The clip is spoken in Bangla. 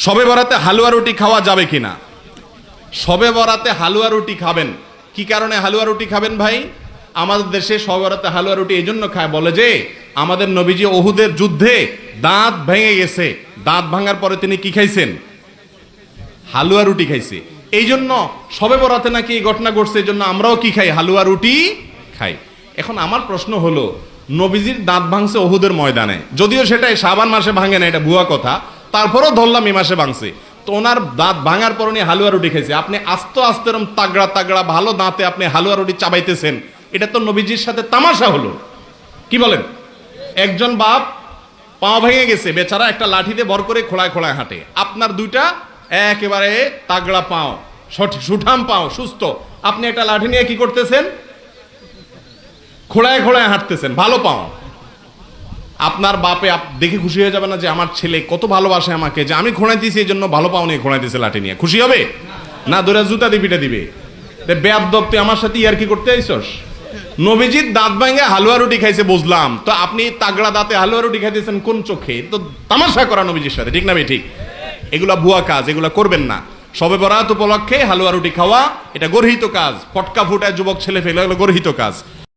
শবে বরাতে হালুয়া রুটি খাওয়া যাবে কিনা? শবে বরাতে হালুয়া রুটি খাবেন, কি কারণে হালুয়া রুটি খাবেন ভাই? আমাদের দেশে শবে বরাতে হালুয়া রুটি এই জন্য খায়, বলে যে আমাদের নবীজি ওহুদের যুদ্ধে দাঁত ভেঙে গেছে, দাঁত ভাঙার পরে তিনি কি খাইছেন? হালুয়া রুটি খাইছে। এই জন্য শবে বরাতে নাকি এই ঘটনা ঘটছে, এই জন্য আমরাও কি খাই? হালুয়া রুটি খাই। এখন আমার প্রশ্ন হলো, নবীজির দাঁত ভাঙছে ওহুদের ময়দানে, যদিও সেটা শাবান মাসে ভাঙে না, এটা ভুয়া কথা, তারপরও ধরলাম এই মাসে ভাঙছে, তো ওনার দাঁত ভাঙার পর উনি হালুয়া রুটি খাইছে। আপনি আস্তে আস্তে এরকম তাগড়া তাগড়া ভালো দাঁতে আপনি হালুয়া রুটি চাবাইতেছেন, এটা তো নবীজির সাথে তামাশা হলো। কি বলেন? একজন বাপ পা ভেঙে গেছে, বেচারা একটা লাঠিতে ভর করে খোলায় খোলায় হাঁটে, আপনার দুইটা একেবারে তাগড়া পাও, সুঠাম পাও, সুস্থ, আপনি একটা লাঠি নিয়ে কি করতেছেন? খোলায় খোলায় হাঁটতেছেন, ভালো পাও। আপনার বাপে দেখে খুশি হয়ে যাবে না যে আমার ছেলে কত ভালোবাসে আমাকে, যে আমি খোঁড়াইতেছি এই জন্য ভালো পাও নিয়ে খোঁড়াইতেছে লাঠি নিয়ে? খুশি হবে না? দৌড়া জুতা দিয়ে পিটা দিবে, বেয়াদব তুই আমার সাথে ইয়ার কি করতে আইছস? নবীজির দাঁত ভাঙে হালুয়া রুটি খাইছে বুঝলাম, তো আপনি তাগড়া দাঁতে হালুয়া রুটি খাইতেছেন কোন চোখে? তো তামাশা করা নবীজির সাথে, ঠিক না ভাই? ঠিক। এগুলা ভুয়া কাজ, এগুলা করবেন না। শবে বরাত উপলক্ষে হালুয়া রুটি খাওয়া এটা গর্হিত কাজ, পটকা ফুটায় যুবক ছেলে ফেলে, এগুলো গর্হিত কাজ।